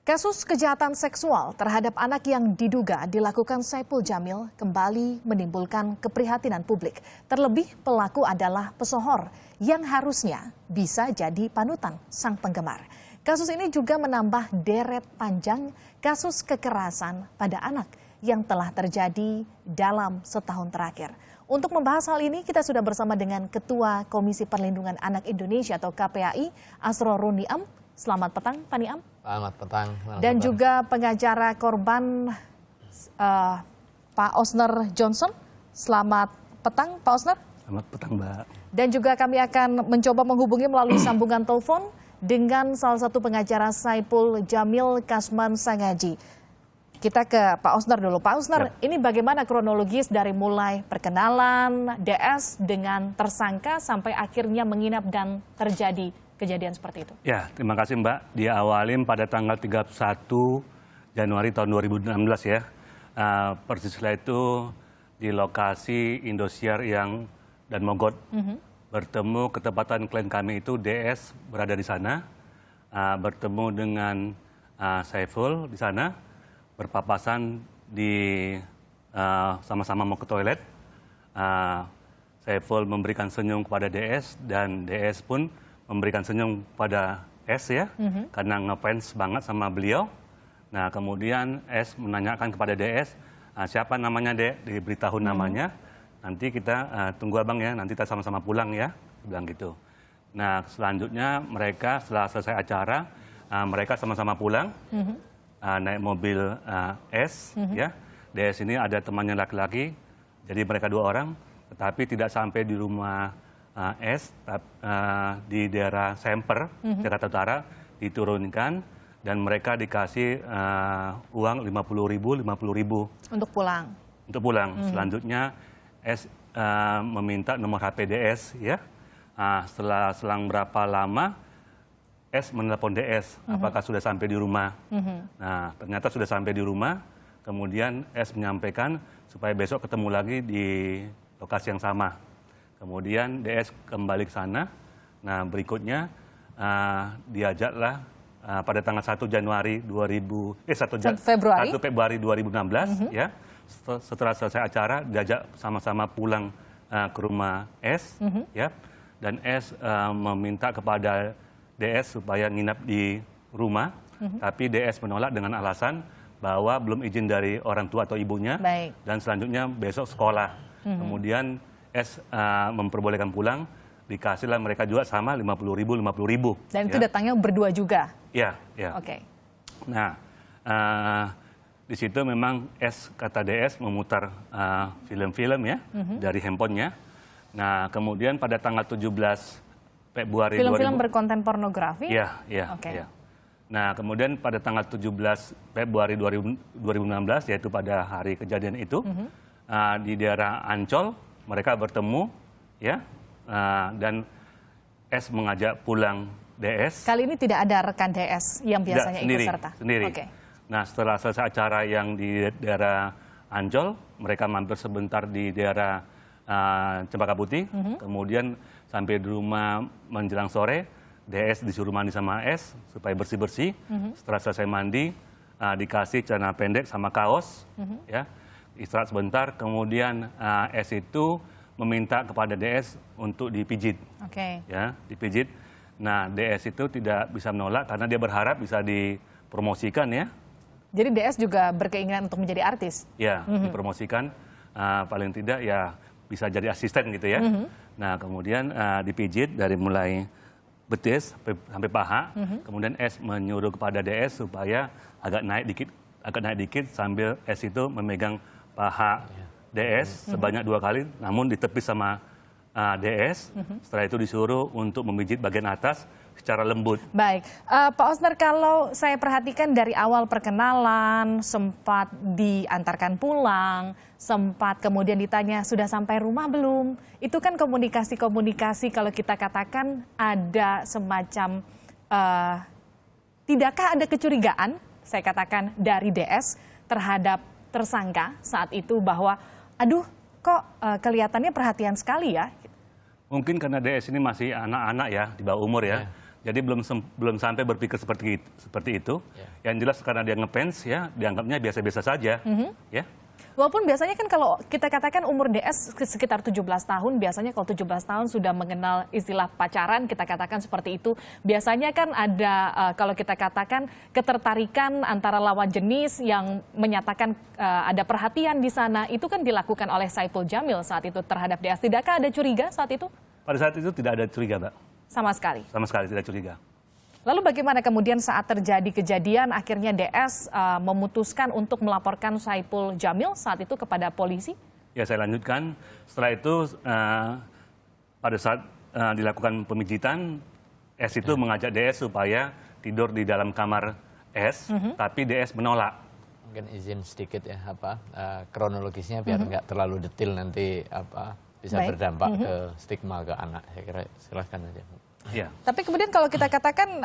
Kasus kejahatan seksual terhadap anak yang diduga dilakukan Saipul Jamil kembali menimbulkan keprihatinan publik. Terlebih pelaku adalah pesohor yang harusnya bisa jadi panutan sang penggemar. Kasus ini juga menambah deret panjang kasus kekerasan pada anak yang telah terjadi dalam setahun terakhir. Untuk membahas hal ini, kita sudah bersama dengan Ketua Komisi Perlindungan Anak Indonesia atau KPAI, Asrorun Niam. Selamat petang, Pak Niam. Selamat petang. Dan juga pengacara korban Pak Osner Johnson. Selamat petang, Pak Osner. Selamat petang, Mbak. Dan juga kami akan mencoba menghubungi melalui sambungan telepon dengan salah satu pengacara Saipul Jamil, Kasman Sangaji. Kita ke Pak Osner dulu. Pak Osner, ini bagaimana kronologis dari mulai perkenalan DS dengan tersangka sampai akhirnya menginap dan terjadi kejadian seperti itu? Ya, terima kasih Mbak. Diawalin pada tanggal 31 Januari tahun 2016 ya. Persis setelah itu di lokasi Indosiar dan Mogot bertemu ketepatan klien kami itu DS berada di sana, bertemu dengan Saiful di sana, berpapasan di sama-sama mau ke toilet. Saiful memberikan senyum kepada DS dan DS pun memberikan senyum pada S ya, karena ngefans banget sama beliau. Nah kemudian S menanyakan kepada DS, siapa namanya Dek, diberitahu namanya, nanti kita tunggu abang ya, nanti kita sama-sama pulang ya, bilang gitu. Nah selanjutnya mereka setelah selesai acara, mereka sama-sama pulang, naik mobil S ya, DS ini ada temannya laki-laki, jadi mereka 2 orang, tetapi tidak sampai di rumah S di daerah Semper, Jakarta Utara, diturunkan dan mereka dikasih uang 50.000 untuk pulang. Untuk pulang. Selanjutnya S meminta nomor HP DS ya. Setelah selang berapa lama S menelpon DS apakah sudah sampai di rumah. Nah ternyata sudah sampai di rumah. Kemudian S menyampaikan supaya besok ketemu lagi di lokasi yang sama. Kemudian DS kembali ke sana. Nah berikutnya diajaklah pada tanggal 1 Februari 2016 ya. Setelah selesai acara diajak sama-sama pulang ke rumah S ya. Dan S meminta kepada DS supaya nginap di rumah. Tapi DS menolak dengan alasan bahwa belum izin dari orang tua atau ibunya. Baik. Dan selanjutnya besok sekolah. Kemudian S memperbolehkan pulang, dikasihlah mereka juga sama 50.000. Dan itu datangnya berdua juga? Iya, ya. Oke. Nah, di situ memang S kata DS memutar film-film ya dari handphonenya. Nah, kemudian pada tanggal 17 Februari film-film berkonten pornografi? Iya, iya. Oke. Ya. Nah, kemudian pada tanggal 17 Februari 2016, yaitu pada hari kejadian itu, di daerah Ancol, mereka bertemu ya, dan S mengajak pulang DS. Kali ini tidak ada rekan DS yang biasanya ikut serta? Sendiri. Okay. Nah setelah selesai acara yang di daerah Ancol, mereka mampir sebentar di daerah Cempaka Putih, kemudian sampai di rumah menjelang sore, DS disuruh mandi sama S supaya bersih-bersih. Setelah selesai mandi, dikasih celana pendek sama kaos, ya. Istirahat sebentar, kemudian S itu meminta kepada DS untuk dipijit. Ya, dipijit. Nah, DS itu tidak bisa menolak karena dia berharap bisa dipromosikan ya. Jadi DS juga berkeinginan untuk menjadi artis? Ya, dipromosikan, paling tidak ya bisa jadi asisten gitu ya. Nah, kemudian dipijit dari mulai betis sampai paha, kemudian S menyuruh kepada DS supaya agak naik dikit sambil S itu memegang paha DS sebanyak 2 kali, namun ditepis sama DS. Setelah itu disuruh untuk memijit bagian atas secara lembut. Baik, Pak Osner, kalau saya perhatikan dari awal perkenalan, sempat diantarkan pulang, sempat kemudian ditanya sudah sampai rumah belum, itu kan komunikasi-komunikasi kalau kita katakan ada semacam, tidakkah ada kecurigaan, saya katakan dari DS terhadap tersangka saat itu bahwa aduh kok kelihatannya perhatian sekali ya? Mungkin karena DS ini masih anak-anak ya, di bawah umur ya. Jadi belum sampai berpikir seperti itu. Yang jelas karena dia ngefans ya, dianggapnya biasa-biasa saja. Ya. Walaupun biasanya kan kalau kita katakan umur DS sekitar 17 tahun, biasanya kalau 17 tahun sudah mengenal istilah pacaran, kita katakan seperti itu. Biasanya kan ada, kalau kita katakan ketertarikan antara lawan jenis yang menyatakan ada perhatian di sana, itu kan dilakukan oleh Saipul Jamil saat itu terhadap DS. Tidakkah ada curiga saat itu? Pada saat itu tidak ada curiga, Mbak. Sama sekali? Sama sekali tidak curiga. Lalu bagaimana kemudian saat terjadi kejadian akhirnya DS memutuskan untuk melaporkan Saipul Jamil saat itu kepada polisi? Ya saya lanjutkan. Setelah itu pada saat dilakukan pemijitan, S itu mengajak DS supaya tidur di dalam kamar S, tapi DS menolak. Mungkin izin sedikit ya kronologisnya biar nggak terlalu detail nanti bisa berdampak ke stigma ke anak. Saya kira silahkan aja. Ya. Tapi kemudian kalau kita katakan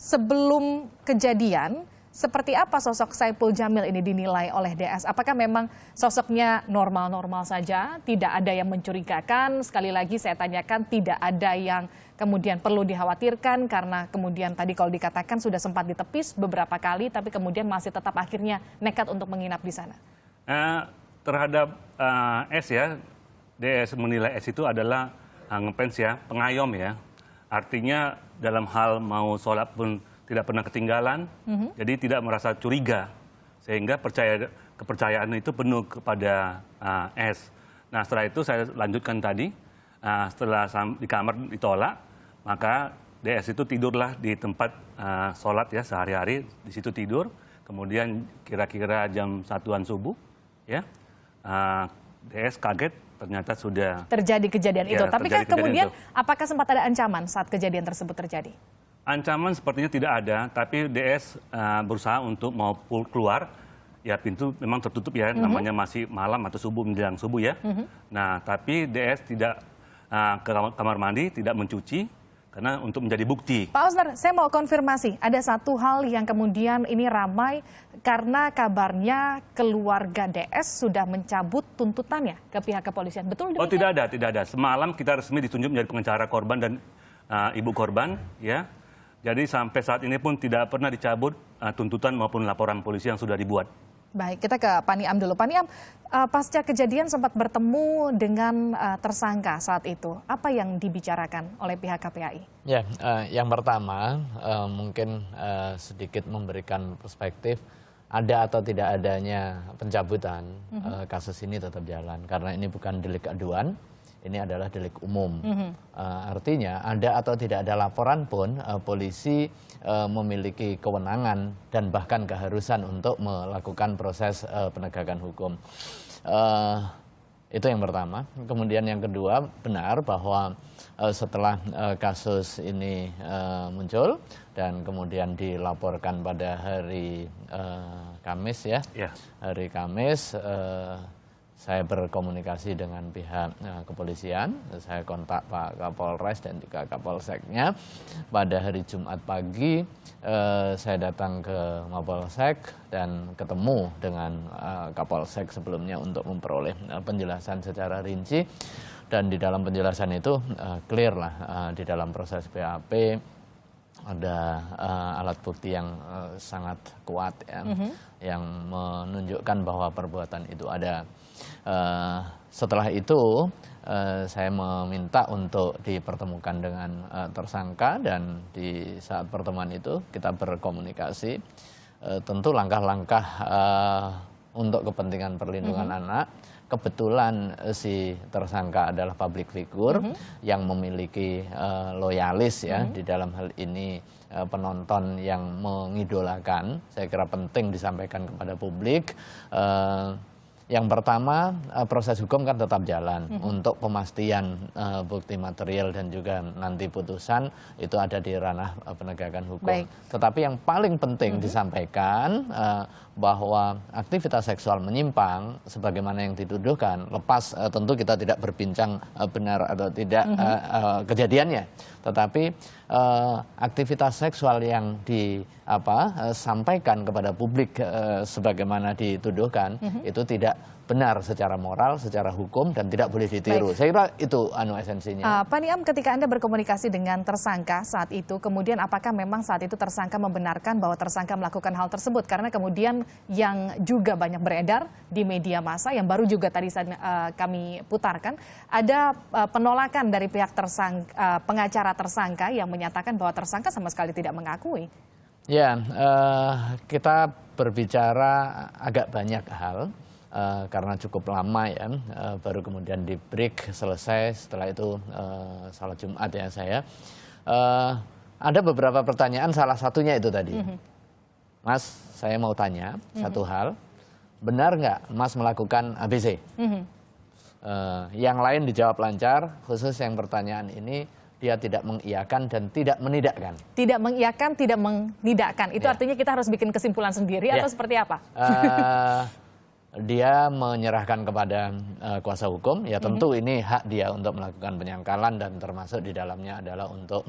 sebelum kejadian, seperti apa sosok Saipul Jamil ini dinilai oleh DS? Apakah memang sosoknya normal-normal saja, tidak ada yang mencurigakan? Sekali lagi saya tanyakan, tidak ada yang kemudian perlu dikhawatirkan karena kemudian tadi kalau dikatakan sudah sempat ditepis beberapa kali, tapi kemudian masih tetap akhirnya nekat untuk menginap di sana? Terhadap S ya, DS menilai S itu adalah ngefans ya, pengayom ya. Artinya dalam hal mau sholat pun tidak pernah ketinggalan, jadi tidak merasa curiga. Sehingga kepercayaan itu penuh kepada S. Nah setelah itu saya lanjutkan tadi, setelah di kamar ditolak, maka DS itu tidurlah di tempat sholat ya sehari-hari, di situ tidur. Kemudian kira-kira jam 1-an subuh, ya DS kaget. Ternyata sudah terjadi kejadian itu. Tapi kan kemudian apakah sempat ada ancaman saat kejadian tersebut terjadi? Ancaman sepertinya tidak ada, tapi DS berusaha untuk mau keluar. Ya pintu memang tertutup ya, namanya masih malam atau subuh menjelang subuh ya. Nah tapi DS tidak ke kamar mandi, tidak mencuci karena untuk menjadi bukti. Pak Osdar, saya mau konfirmasi. Ada satu hal yang kemudian ini ramai karena kabarnya keluarga DS sudah mencabut tuntutannya ke pihak kepolisian. Betul? Oh tidak ada. Semalam kita resmi ditunjuk menjadi pengacara korban dan ibu korban, ya. Jadi sampai saat ini pun tidak pernah dicabut tuntutan maupun laporan polisi yang sudah dibuat. Baik, kita ke Pak Niam dulu. Pak Niam, pasca kejadian sempat bertemu dengan tersangka saat itu. Apa yang dibicarakan oleh pihak KPAI? Ya, yang pertama mungkin sedikit memberikan perspektif ada atau tidak adanya pencabutan kasus ini tetap jalan. Karena ini bukan delik aduan, ini adalah delik umum. Artinya ada atau tidak ada laporan pun polisi memiliki kewenangan dan bahkan keharusan untuk melakukan proses penegakan hukum. Itu yang pertama. Kemudian yang kedua, benar bahwa setelah kasus ini muncul dan kemudian dilaporkan pada hari Kamis ya, hari Kamis saya berkomunikasi dengan pihak kepolisian, saya kontak Pak Kapolres dan juga Kapolseknya. Pada hari Jumat pagi saya datang ke Mapolsek dan ketemu dengan Kapolsek sebelumnya untuk memperoleh penjelasan secara rinci. Dan di dalam penjelasan itu clear lah di dalam proses BAP ada alat bukti yang sangat kuat ya, yang menunjukkan bahwa perbuatan itu ada. Setelah itu saya meminta untuk dipertemukan dengan tersangka dan di saat pertemuan itu kita berkomunikasi tentu langkah-langkah untuk kepentingan perlindungan anak. Kebetulan si tersangka adalah public figure yang memiliki loyalis ya di dalam hal ini penonton yang mengidolakan. Saya kira penting disampaikan kepada publik. Yang pertama, proses hukum kan tetap jalan untuk pemastian bukti material dan juga nanti putusan itu ada di ranah penegakan hukum. Baik. Tetapi yang paling penting disampaikan bahwa aktivitas seksual menyimpang sebagaimana yang dituduhkan, lepas tentu kita tidak berbincang benar atau tidak kejadiannya, tetapi aktivitas seksual yang disampaikan kepada publik sebagaimana dituduhkan itu tidak tidak benar secara moral, secara hukum, dan tidak boleh ditiru. Saya kira itu esensinya. Pak Niam, ketika Anda berkomunikasi dengan tersangka saat itu, kemudian apakah memang saat itu tersangka membenarkan bahwa tersangka melakukan hal tersebut? Karena kemudian yang juga banyak beredar di media massa, yang baru juga tadi kami putarkan, ada penolakan dari pihak pengacara tersangka yang menyatakan bahwa tersangka sama sekali tidak mengakui. Ya, kita berbicara agak banyak hal. Karena cukup lama ya, baru kemudian di break selesai, setelah itu salat Jumat ya saya. Ada beberapa pertanyaan, salah satunya itu tadi. Mas, saya mau tanya satu hal, benar nggak Mas melakukan ABC? Yang lain dijawab lancar, khusus yang pertanyaan ini dia tidak mengiyakan dan tidak menidakkan. Tidak mengiyakan, tidak menidakkan, itu artinya kita harus bikin kesimpulan sendiri atau seperti apa? Dia menyerahkan kepada kuasa hukum, ya tentu ini hak dia untuk melakukan penyangkalan dan termasuk di dalamnya adalah untuk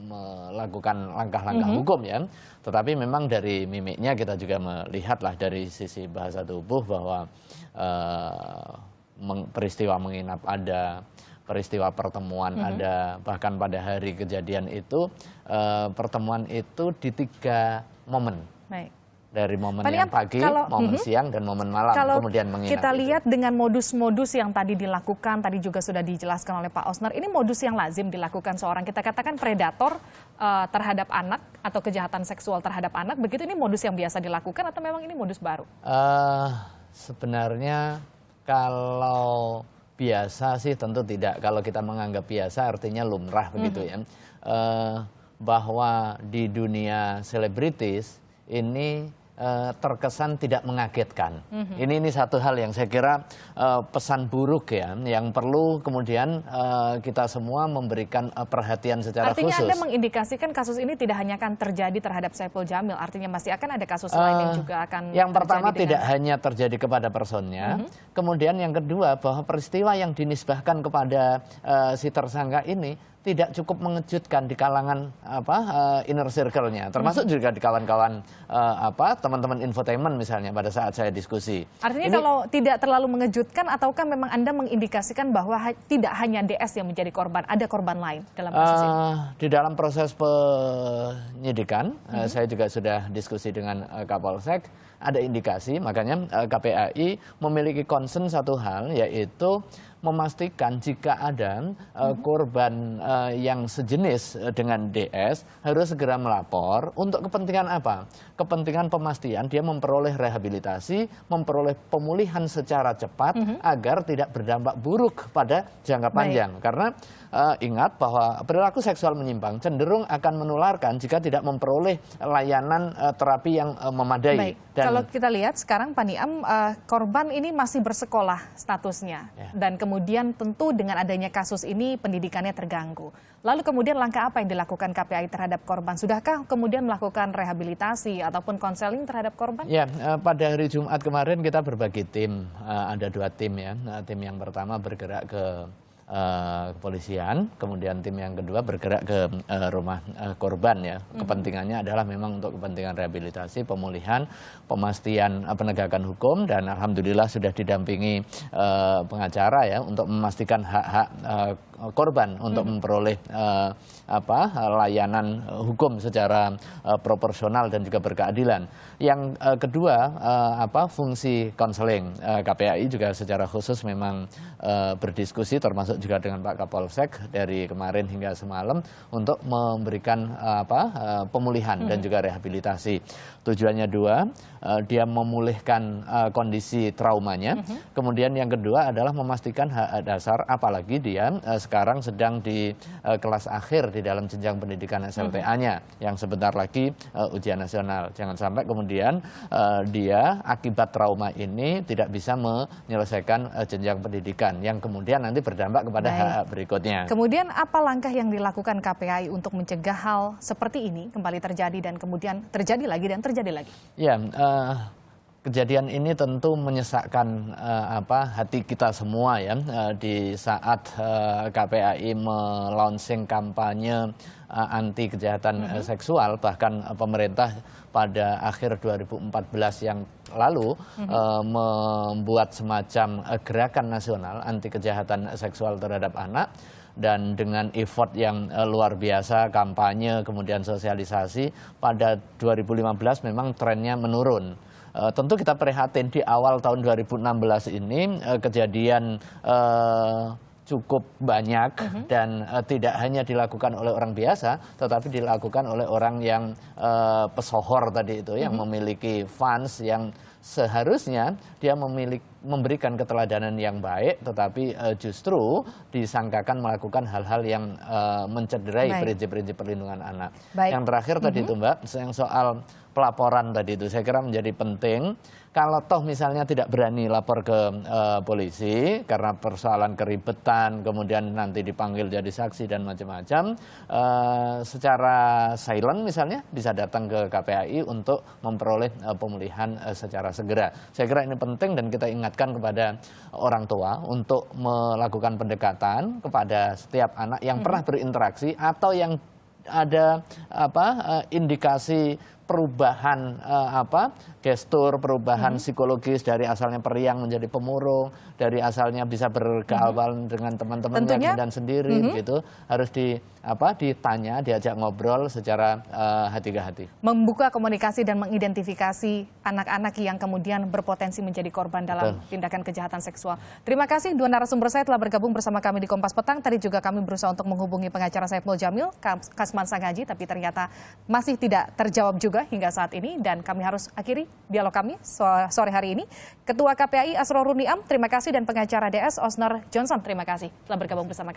melakukan langkah-langkah hukum ya. Tetapi memang dari mimiknya kita juga melihatlah dari sisi bahasa tubuh bahwa peristiwa menginap ada, peristiwa pertemuan ada, bahkan pada hari kejadian itu pertemuan itu di 3 momen. Baik. Dari momen yang pagi, momen siang, dan momen malam, kalau kemudian menginap. Kita lihat dengan modus-modus yang tadi dilakukan, tadi juga sudah dijelaskan oleh Pak Osner, ini modus yang lazim dilakukan seorang, kita katakan predator terhadap anak atau kejahatan seksual terhadap anak, begitu ini modus yang biasa dilakukan atau memang ini modus baru? Sebenarnya kalau biasa sih tentu tidak. Kalau kita menganggap biasa artinya lumrah begitu ya. Bahwa di dunia selebritis ini terkesan tidak mengagetkan. Ini satu hal yang saya kira pesan buruk ya, yang perlu kemudian kita semua memberikan perhatian secara khusus. Artinya Anda mengindikasikan kasus ini tidak hanya akan terjadi terhadap Saipul Jamil, artinya masih akan ada kasus lain yang juga akan yang pertama tidak hanya terjadi kepada personnya, kemudian yang kedua bahwa peristiwa yang dinisbahkan kepada si tersangka ini tidak cukup mengejutkan di kalangan inner circle-nya, termasuk juga di kawan-kawan teman-teman infotainment misalnya pada saat saya diskusi. Artinya ini, kalau tidak terlalu mengejutkan, ataukah memang Anda mengindikasikan bahwa tidak hanya DS yang menjadi korban, ada korban lain dalam kasus ini? Di dalam proses penyidikan, saya juga sudah diskusi dengan Kapolsek, ada indikasi, makanya KPAI memiliki concern satu hal, yaitu memastikan jika ada korban yang sejenis dengan DS harus segera melapor untuk kepentingan apa? Kepentingan pemastian dia memperoleh rehabilitasi, memperoleh pemulihan secara cepat agar tidak berdampak buruk pada jangka panjang. Karena ingat bahwa perilaku seksual menyimpang cenderung akan menularkan jika tidak memperoleh layanan terapi yang memadai. Baik. Dan kalau kita lihat sekarang Pak Niam, korban ini masih bersekolah statusnya, dan kemudian tentu dengan adanya kasus ini pendidikannya terganggu. Lalu kemudian langkah apa yang dilakukan KPAI terhadap korban? Sudahkah kemudian melakukan rehabilitasi ataupun konseling terhadap korban? Ya, pada hari Jumat kemarin kita berbagi tim, ada 2 tim ya. Tim yang pertama bergerak ke kepolisian, kemudian tim yang kedua bergerak ke rumah korban ya. Kepentingannya adalah memang untuk kepentingan rehabilitasi, pemulihan, pemastian penegakan hukum, dan alhamdulillah sudah didampingi pengacara ya untuk memastikan hak-hak korban untuk memperoleh layanan hukum secara proporsional dan juga berkeadilan. Yang kedua fungsi konseling, KPAI juga secara khusus memang berdiskusi termasuk juga dengan Pak Kapolsek dari kemarin hingga semalam untuk memberikan pemulihan dan juga rehabilitasi. Tujuannya 2, dia memulihkan kondisi traumanya. Kemudian yang kedua adalah memastikan hak dasar, apalagi dia sekarang sedang di kelas akhir di dalam jenjang pendidikan SLTA-nya yang sebentar lagi ujian nasional. Jangan sampai kemudian dia akibat trauma ini tidak bisa menyelesaikan jenjang pendidikan yang kemudian nanti berdampak kepada hak berikutnya. Kemudian apa langkah yang dilakukan KPAI untuk mencegah hal seperti ini kembali terjadi dan kemudian terjadi lagi dan terjadi lagi? Ya, kejadian ini tentu menyesakkan hati kita semua ya di saat KPAI melaunching kampanye anti kejahatan seksual, bahkan pemerintah pada akhir 2014 yang lalu membuat semacam gerakan nasional anti kejahatan seksual terhadap anak. Dan dengan effort yang luar biasa, kampanye, kemudian sosialisasi, pada 2015 memang trennya menurun. Tentu kita prihatin di awal tahun 2016 ini kejadian cukup banyak dan tidak hanya dilakukan oleh orang biasa, tetapi dilakukan oleh orang yang pesohor tadi itu, yang memiliki fans, yang seharusnya dia memberikan keteladanan yang baik, tetapi justru disangkakan melakukan hal-hal yang mencederai prinsip-prinsip perlindungan anak. Yang terakhir tadi itu Mbak, yang soal pelaporan tadi itu saya kira menjadi penting. Kalau toh misalnya tidak berani lapor ke polisi karena persoalan keribetan, kemudian nanti dipanggil jadi saksi dan macam-macam, secara silent misalnya bisa datang ke KPAI untuk memperoleh pemulihan secara segera. Saya kira ini penting dan kita ingatkan kepada orang tua untuk melakukan pendekatan kepada setiap anak yang pernah berinteraksi atau yang ada indikasi perubahan gestur, perubahan psikologis dari asalnya periang menjadi pemurung, dari asalnya bisa bergaul dengan teman-temannya dan sendiri gitu, harus ditanya, diajak ngobrol secara hati ke hati. Membuka komunikasi dan mengidentifikasi anak-anak yang kemudian berpotensi menjadi korban dalam tindakan kejahatan seksual. Terima kasih dua narasumber saya telah bergabung bersama kami di Kompas Petang. Tadi juga kami berusaha untuk menghubungi pengacara Saiful Jamil, Kasman Sangaji, tapi ternyata masih tidak terjawab juga hingga saat ini, dan kami harus akhiri dialog kami sore hari ini. Ketua KPAI Asrorun Niam, terima kasih, dan pengacara DS Osnar Johnson, terima kasih telah bergabung bersama kami.